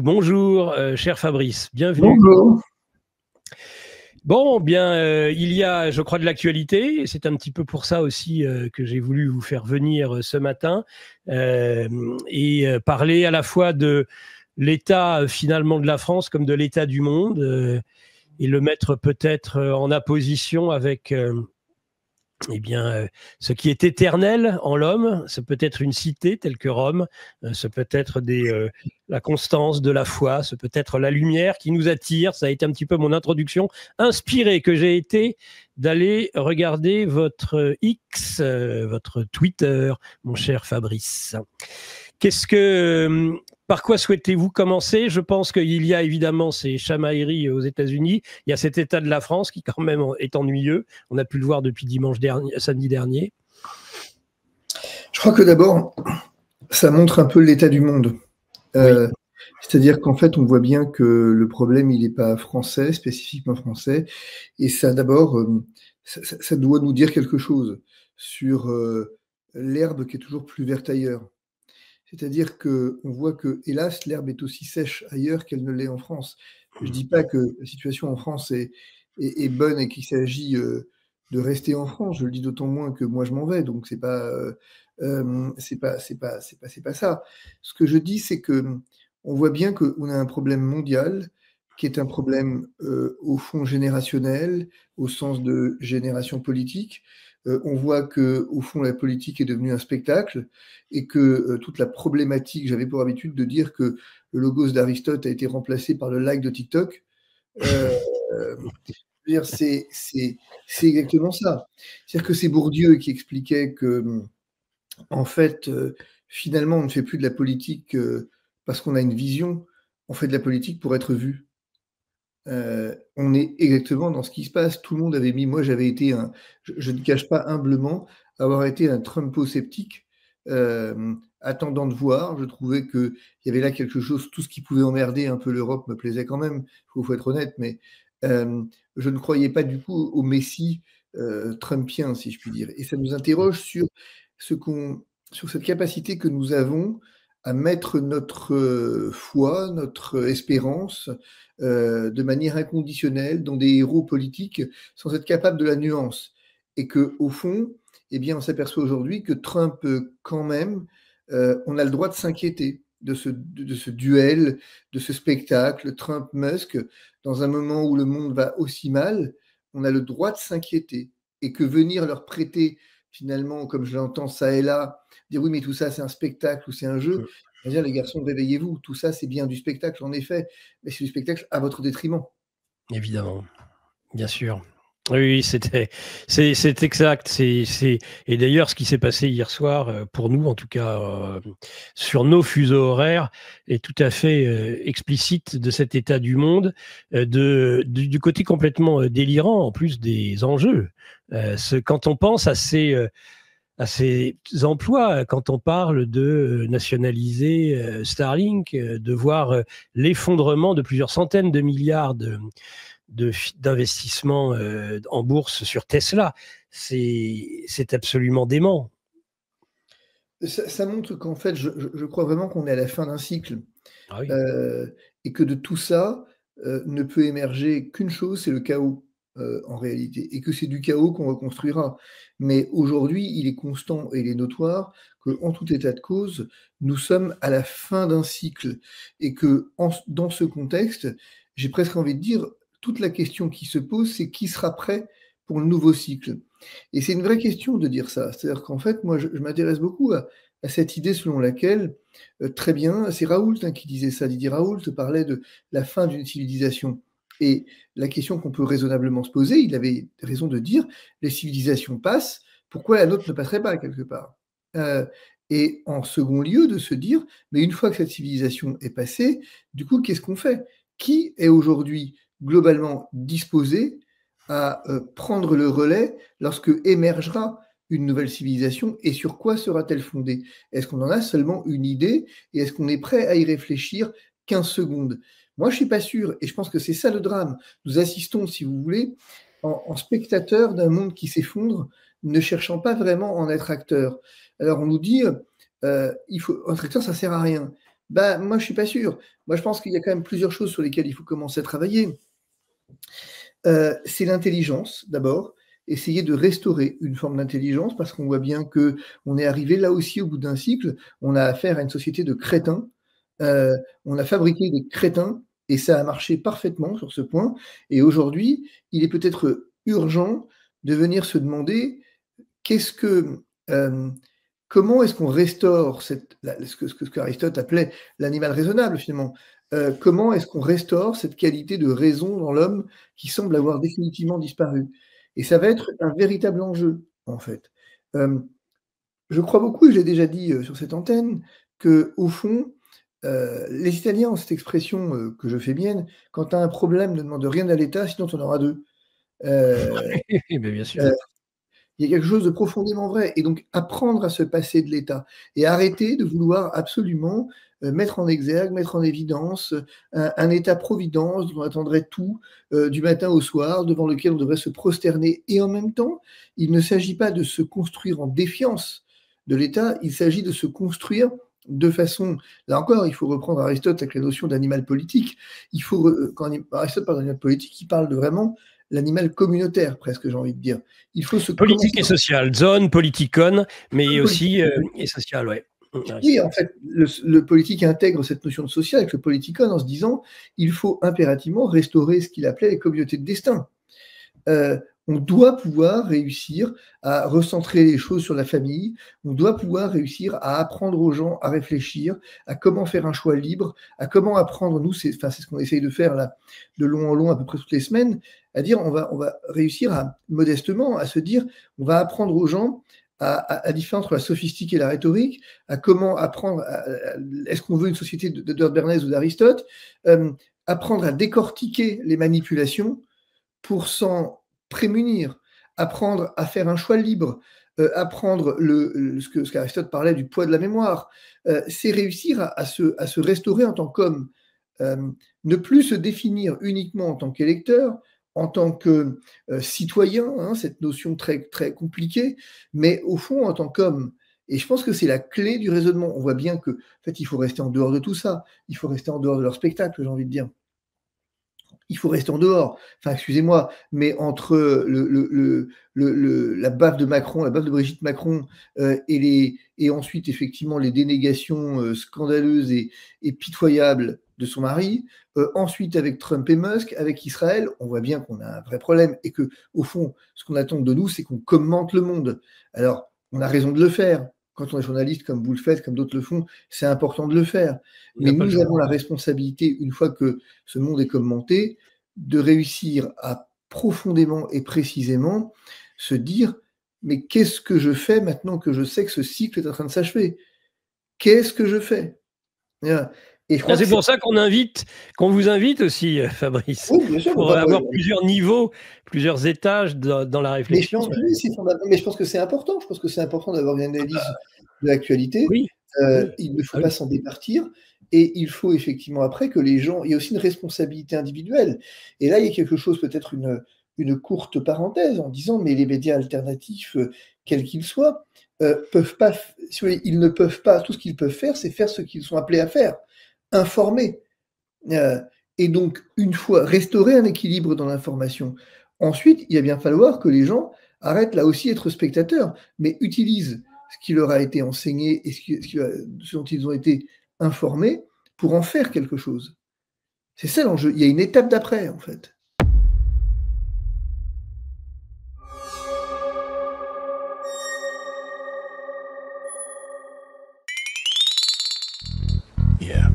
Bonjour, cher Fabrice, bienvenue. Bonjour. Bon, bien, il y a, je crois, de l'actualité, et c'est un petit peu pour ça aussi que j'ai voulu vous faire venir ce matin et parler à la fois de l'état finalement de la France comme de l'état du monde et le mettre peut-être en apposition avec eh bien, ce qui est éternel en l'homme. Ça peut être une cité telle que Rome, ça peut être la constance de la foi, ça peut être la lumière qui nous attire. Ça a été un petit peu mon introduction, inspiré que j'ai été d'aller regarder votre X, votre Twitter, mon cher Fabrice. Par quoi souhaitez-vous commencer? Je pense qu'il y a évidemment ces chamailleries aux États-Unis. Il y a cet état de la France qui quand même est ennuyeux. On a pu le voir depuis samedi dernier. Je crois que d'abord, ça montre un peu l'état du monde. Oui. C'est-à-dire qu'en fait, on voit bien que le problème, il n'est pas français, spécifiquement français. Et ça, d'abord, ça doit nous dire quelque chose sur l'herbe qui est toujours plus verte ailleurs. C'est-à-dire qu'on voit que, hélas, l'herbe est aussi sèche ailleurs qu'elle ne l'est en France. Je ne dis pas que la situation en France est bonne et qu'il s'agit de rester en France. Je le dis d'autant moins que moi, je m'en vais. Donc, c'est pas ça. Ce que je dis, c'est que on voit bien qu'on a un problème mondial qui est un problème au fond générationnel, au sens de génération politique. On voit que au fond la politique est devenue un spectacle et que toute la problématique, j'avais pour habitude de dire que le logos d'Aristote a été remplacé par le like de TikTok. Euh, c'est exactement ça. C'est-à-dire que c'est Bourdieu qui expliquait que en fait, finalement, on ne fait plus de la politique parce qu'on a une vision, on fait de la politique pour être vu. On est exactement dans ce qui se passe. Tout le monde avait mis, moi j'avais été je ne cache pas humblement avoir été un Trumpo-sceptique, attendant de voir. Je trouvais qu'il y avait là quelque chose, tout ce qui pouvait emmerder un peu l'Europe me plaisait quand même, il faut être honnête, mais je ne croyais pas du coup au Messie trumpien, si je puis dire. Et ça nous interroge sur sur cette capacité que nous avons à mettre notre foi, notre espérance de manière inconditionnelle dans des héros politiques sans être capable de la nuance. Et que au fond, eh bien, on s'aperçoit aujourd'hui que Trump, quand même, on a le droit de s'inquiéter de ce duel, de ce spectacle, Trump-Musk, dans un moment où le monde va aussi mal, on a le droit de s'inquiéter. Et que venir leur prêter, finalement, comme je l'entends ça et là, dire oui, mais tout ça, c'est un spectacle ou c'est un jeu, dire les garçons, réveillez-vous, tout ça, c'est bien du spectacle, en effet, mais c'est du spectacle à votre détriment. Évidemment, bien sûr. Oui, c'est exact. Et d'ailleurs, ce qui s'est passé hier soir, pour nous en tout cas, sur nos fuseaux horaires, est tout à fait explicite de cet état du monde, du côté complètement délirant, en plus des enjeux. Quand on pense à ces emplois, quand on parle de nationaliser Starlink, de voir l'effondrement de plusieurs centaines de milliards d'investissement en bourse sur Tesla. C'est absolument dément. Ça montre qu'en fait, je crois vraiment qu'on est à la fin d'un cycle Ah oui. et que de tout ça ne peut émerger qu'une chose, c'est le chaos en réalité, et que c'est du chaos qu'on reconstruira. Mais aujourd'hui, il est constant et il est notoire qu'en tout état de cause, nous sommes à la fin d'un cycle et que dans ce contexte, j'ai presque envie de dire, toute la question qui se pose, c'est qui sera prêt pour le nouveau cycle. Et c'est une vraie question de dire ça. C'est-à-dire qu'en fait, moi, je m'intéresse beaucoup à cette idée selon laquelle, très bien, c'est Raoult qui disait ça, Didier Raoult parlait de la fin d'une civilisation. Et la question qu'on peut raisonnablement se poser, il avait raison de dire, les civilisations passent, pourquoi la nôtre ne passerait pas quelque part? Euh, et en second lieu, de se dire, mais une fois que cette civilisation est passée, du coup, qu'est-ce qu'on fait? Qui est aujourd'hui globalement disposé à prendre le relais lorsque émergera une nouvelle civilisation et sur quoi sera-t-elle fondée? Est-ce qu'on en a seulement une idée et est-ce qu'on est prêt à y réfléchir 15 secondes? Moi, je ne suis pas sûr et je pense que c'est ça le drame. Nous assistons, si vous voulez, en spectateurs d'un monde qui s'effondre, ne cherchant pas vraiment à en être acteur. Alors, on nous dit, être acteur, ça ne sert à rien. Bah, moi, je suis pas sûr. Moi, je pense qu'il y a quand même plusieurs choses sur lesquelles il faut commencer à travailler. C'est l'intelligence, d'abord. Essayer de restaurer une forme d'intelligence parce qu'on voit bien qu'on est arrivé là aussi au bout d'un cycle. On a affaire à une société de crétins. On a fabriqué des crétins et ça a marché parfaitement sur ce point et aujourd'hui, il est peut-être urgent de venir se demander qu'est-ce que, hem, comment est-ce qu'on restaure cette la ce que Aristote appelait l'animal raisonnable finalement? Comment est-ce qu'on restaure cette qualité de raison dans l'homme qui semble avoir définitivement disparu? Et ça va être un véritable enjeu, en fait. Hem, je crois beaucoup, et je l'ai déjà dit, sur cette antenne, qu'au fond, les Italiens ont cette expression, que je fais mienne: «Quand tu as un problème, ne demande rien à l'État, sinon tu en auras 2». Heu Mais bien sûr. heu il y a quelque chose de profondément vrai et donc apprendre à se passer de l'État et arrêter de vouloir absolument, mettre en exergue, mettre en évidence, un État-providence dont on attendrait tout, du matin au soir, devant lequel on devrait se prosterner et en même temps, il ne s'agit pas de se construire en défiance de l'État, il s'agit de se construire de façon là encore, il faut reprendre Aristote avec la notion d'animal politique. Il faut re quand Aristote parle d'animal politique, il parle de vraiment l'animal communautaire presque, j'ai envie de dire. Il faut se commencer Politique et sociale, zone, politikon, mais politique. aussi et sociale, ouais. Oui, en Aristote. fait, le politique intègre cette notion de social avec le politikon en se disant: «Il faut impérativement restaurer ce qu'il appelait les communautés de destin». On doit pouvoir réussir à recentrer les choses sur la famille, on doit pouvoir réussir à apprendre aux gens à réfléchir, à comment faire un choix libre, à comment apprendre nous, c'est ce qu'on essaye de faire là, de long en long, à peu près toutes les semaines, à dire on va réussir à modestement, à se dire: «On va apprendre aux gens à différencier entre la sophistique et la rhétorique, à comment apprendre à est-ce qu'on veut une société de Bernays ou d'Aristote?» Apprendre à décortiquer les manipulations pour s'en prémunir, apprendre à faire un choix libre, apprendre ce qu'Aristote parlait du poids de la mémoire, c'est réussir à se restaurer en tant qu'homme. Ne plus se définir uniquement en tant qu'électeur, en tant que, citoyen, hein, cette notion très très compliquée, mais au fond en tant qu'homme et je pense que c'est la clé du raisonnement. On voit bien qu'en fait, il faut rester en dehors de tout ça. Il faut rester en dehors de leur spectacle, j'ai envie de dire. Il faut rester en dehors. Enfin, excusez-moi, mais entre la baffe de Macron, la baffe de Brigitte Macron, et ensuite effectivement les dénégations, scandaleuses et pitoyables de son mari, ensuite avec Trump et Musk, avec Israël, on voit bien qu'on a un vrai problème et que au fond, ce qu'on attend de nous, c'est qu'on commente le monde. Alors, on a raison de le faire. Quand on est journaliste comme vous le faites, comme d'autres le font, c'est important de le faire. On Mais n'a pas le nous choix. avons la responsabilité, une fois que ce monde est commenté, de réussir à profondément et précisément se dire: «Mais qu'est-ce que je fais maintenant que je sais que ce cycle est en train de s'achever? Qu'est-ce que je fais?» Voilà et je Ah, crois que c'est c'est pour ça qu'on vous invite aussi, Fabrice, oui, bien sûr, pour avoir plusieurs niveaux, plusieurs étages dans la mais je pense réflexion. que oui, c'est fondamental, mais je pense que c'est important. Je pense que c'est important d'avoir une analyse de l'actualité. Oui, oui. Il ne faut Ah pas oui. s'en départir et il faut effectivement après que les gens il y a aussi une responsabilité individuelle et là, il y a quelque chose peut-être une courte parenthèse en disant: «Mais les médias alternatifs, quels qu'ils soient, peuvent pas f si vous voulez, ils ne peuvent pas tout ce qu'ils peuvent faire, c'est faire ce qu'ils sont appelés à faire, informer». Heu et donc une fois restaurer un équilibre dans l'information. Ensuite, il va bien falloir que les gens arrêtent là aussi d'être spectateurs, mais utilisent ce qui leur a été enseigné et ce dont ils ont été informés pour en faire quelque chose. C'est ça l'enjeu. Il y a une étape d'après, en fait. Yeah.